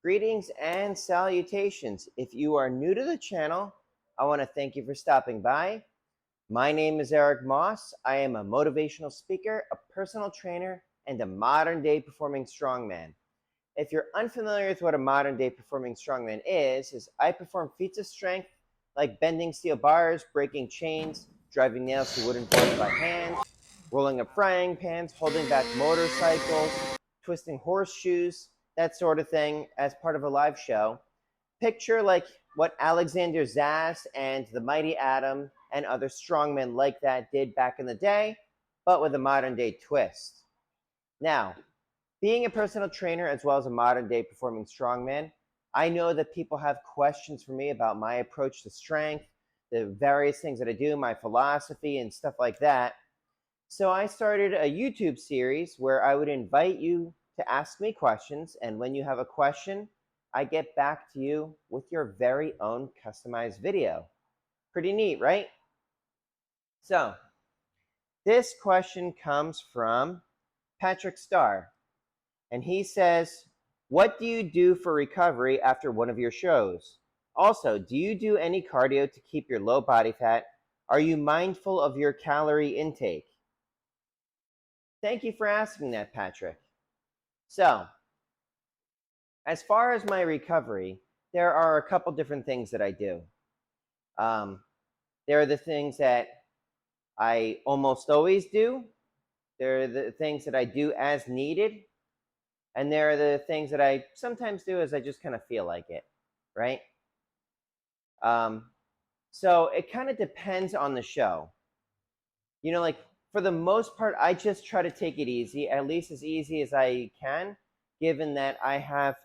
Greetings and salutations. If you are new to the channel, I want to thank you for stopping by. My name is Eric Moss. I am a motivational speaker, a personal trainer, and a modern day performing strongman. If you're unfamiliar with what a modern day performing strongman is I perform feats of strength like bending steel bars, breaking chains, driving nails through wooden boards by hand, rolling up frying pans, holding back motorcycles, twisting horseshoes, that sort of thing as part of a live show. Picture like what Alexander Zas and the Mighty Atom and other strongmen like that did back in the day, but with a modern day twist. Now, being a personal trainer as well as a modern day performing strongman, I know that people have questions for me about my approach to strength, the various things that I do, my philosophy and stuff like that. So I started a YouTube series where I would invite you to ask me questions, and when you have a question, I get back to you with your very own customized video. Pretty neat, right? So this question comes from Patrick Starr. And he says, what do you do for recovery after one of your shows? Also, do you do any cardio to keep your low body fat? Are you mindful of your calorie intake? Thank you for asking that, Patrick. So, as far as my recovery, there are a couple different things that I do. There are the things that I almost always do. There are the things that I do as needed. And there are the things that I sometimes do as I just kind of feel like it, right? So it kind of depends on the show. You know, like for the most part, I just try to take it easy, at least as easy as I can, given that I have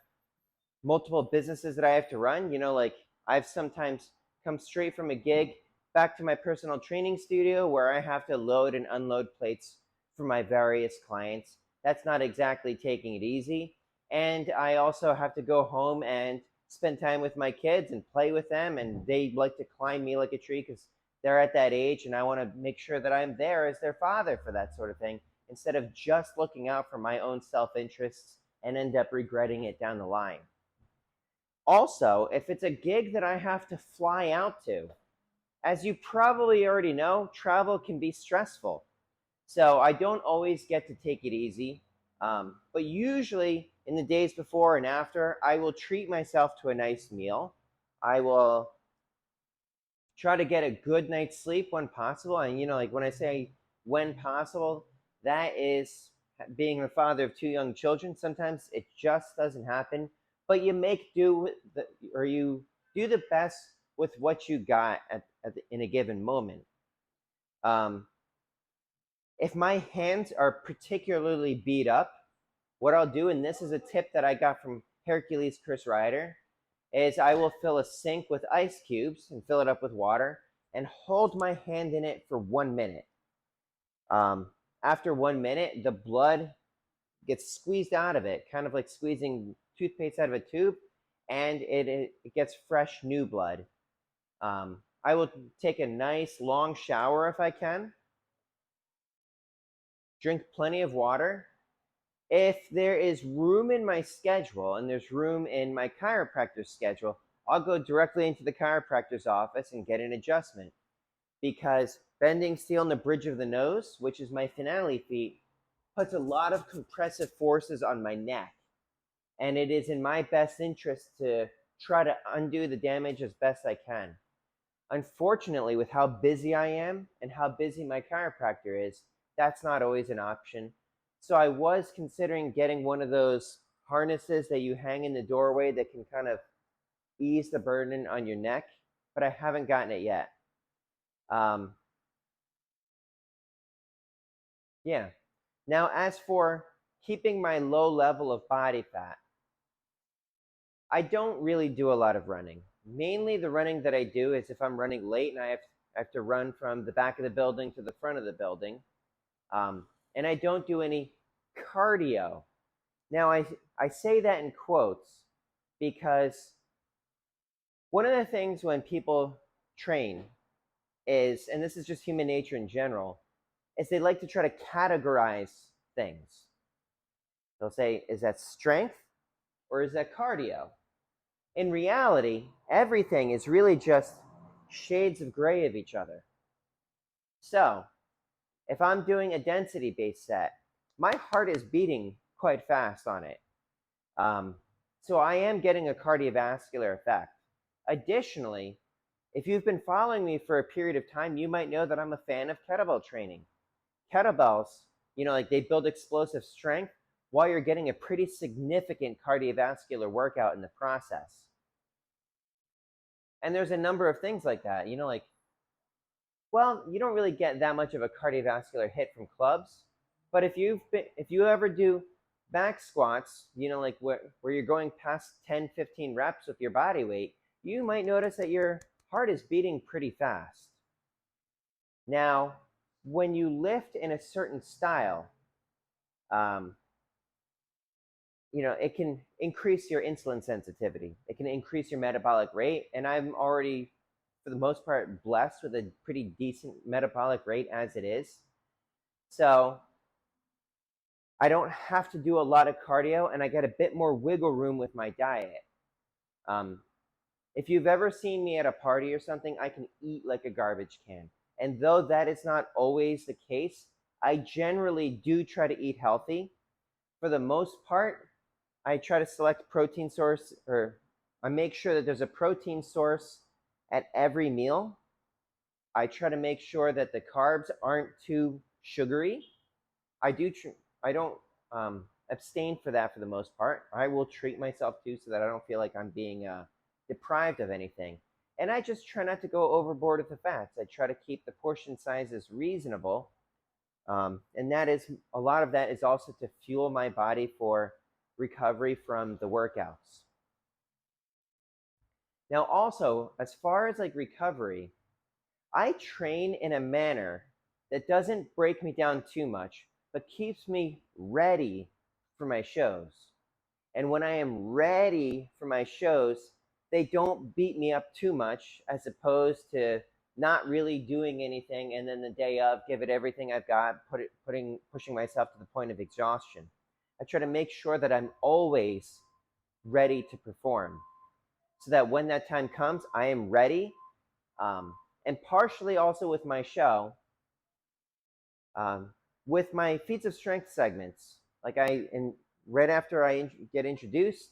multiple businesses that I have to run. You know, like I've sometimes come straight from a gig back to my personal training studio where I have to load and unload plates for my various clients. That's not exactly taking it easy. And I also have to go home and spend time with my kids and play with them. And they like to climb me like a tree because they're at that age. And I want to make sure that I'm there as their father for that sort of thing, instead of just looking out for my own self-interests and end up regretting it down the line. Also, if it's a gig that I have to fly out to, as you probably already know, travel can be stressful. So I don't always get to take it easy. But usually in the days before and after, I will treat myself to a nice meal. I will try to get a good night's sleep when possible. And, you know, like when I say when possible, that is being the father of two young children. Sometimes it just doesn't happen. But you make do with or you do the best with what you got in a given moment. If my hands are particularly beat up, what I'll do, and this is a tip that I got from Hercules Chris Ryder, is I will fill a sink with ice cubes and fill it up with water and hold my hand in it for 1 minute. After 1 minute, the blood gets squeezed out of it, kind of like squeezing toothpaste out of a tube, and it gets fresh new blood. I will take a nice long shower if I can. Drink plenty of water. If there is room in my schedule and there's room in my chiropractor's schedule, I'll go directly into the chiropractor's office and get an adjustment, because bending steel in the bridge of the nose, which is my finale feat, puts a lot of compressive forces on my neck. And it is in my best interest to try to undo the damage as best I can. Unfortunately, with how busy I am and how busy my chiropractor is, that's not always an option. So I was considering getting one of those harnesses that you hang in the doorway that can kind of ease the burden on your neck, but I haven't gotten it yet. Yeah. Now, as for keeping my low level of body fat, I don't really do a lot of running. Mainly the running that I do is if I'm running late and I have to run from the back of the building to the front of the building. And I don't do any cardio. Now, I say that in quotes because one of the things when people train is, and this is just human nature in general, is they like to try to categorize things. They'll say, is that strength? Or is that cardio? In reality, everything is really just shades of gray of each other. So, if I'm doing a density-based set, my heart is beating quite fast on it. So I am getting a cardiovascular effect. Additionally, if you've been following me for a period of time, you might know that I'm a fan of kettlebell training. Kettlebells, like they build explosive strength while you're getting a pretty significant cardiovascular workout in the process. And there's a number of things like that, well, you don't really get that much of a cardiovascular hit from clubs, but if you ever do back squats, like where you're going past 10, 15 reps with your body weight, you might notice that your heart is beating pretty fast. Now, when you lift in a certain style, it can increase your insulin sensitivity. It can increase your metabolic rate, and I'm already, for the most part, blessed with a pretty decent metabolic rate as it is. So I don't have to do a lot of cardio, and I get a bit more wiggle room with my diet. If you've ever seen me at a party or something, I can eat like a garbage can. And though that is not always the case, I generally do try to eat healthy. For the most part, I try to select protein source, or I make sure that there's a protein source at every meal. I try to make sure that the carbs aren't too sugary. I don't abstain for that for the most part. I will treat myself too, so that I don't feel like I'm being deprived of anything. And I just try not to go overboard with the fats. I try to keep the portion sizes reasonable. And that is, a lot of that is also to fuel my body for recovery from the workouts. Now also, as far as like recovery, I train in a manner that doesn't break me down too much, but keeps me ready for my shows. And when I am ready for my shows, they don't beat me up too much, as opposed to not really doing anything and then the day of give it everything I've got, pushing myself to the point of exhaustion. I try to make sure that I'm always ready to perform, so that when that time comes, I am ready. And partially also with my show, with my feats of strength segments, right after I get introduced,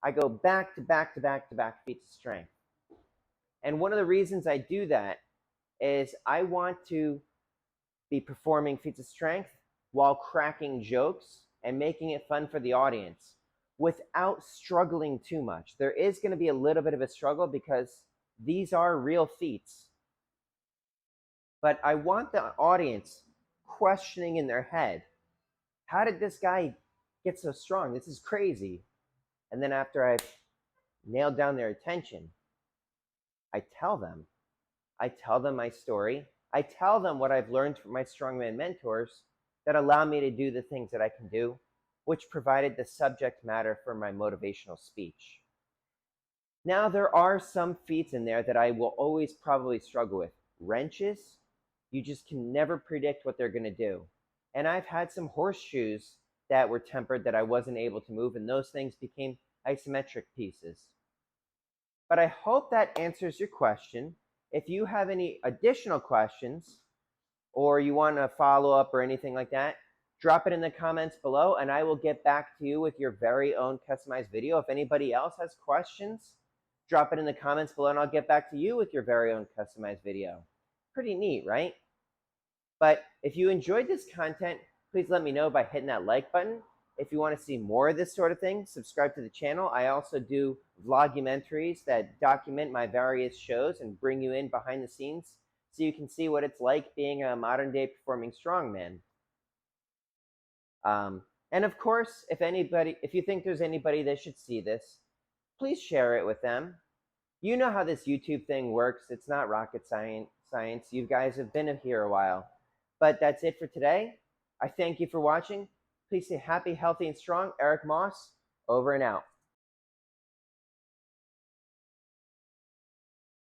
I go back to back to back to back feats of strength. And one of the reasons I do that is I want to be performing feats of strength while cracking jokes and making it fun for the audience without struggling too much. There is going to be a little bit of a struggle because these are real feats. But I want the audience questioning in their head, how did this guy get so strong? This is crazy. And then after I've nailed down their attention, I tell them my story. I tell them what I've learned from my strongman mentors that allow me to do the things that I can do, which provided the subject matter for my motivational speech. Now, there are some feats in there that I will always probably struggle with. Wrenches, you just can never predict what they're going to do. And I've had some horseshoes that were tempered that I wasn't able to move, and those things became isometric pieces. But I hope that answers your question. If you have any additional questions, or you want to follow up or anything like that, drop it in the comments below, and I will get back to you with your very own customized video. If anybody else has questions, drop it in the comments below, and I'll get back to you with your very own customized video. Pretty neat, right? But if you enjoyed this content, please let me know by hitting that like button. If you want to see more of this sort of thing, subscribe to the channel. I also do vlogumentaries that document my various shows and bring you in behind the scenes so you can see what it's like being a modern day performing strongman. And of course, if you think there's anybody that should see this, please share it with them. You know how this YouTube thing works. It's not rocket science. You guys have been here a while. But that's it for today. I thank you for watching. Please stay happy, healthy, and strong. Eric Moss, over and out.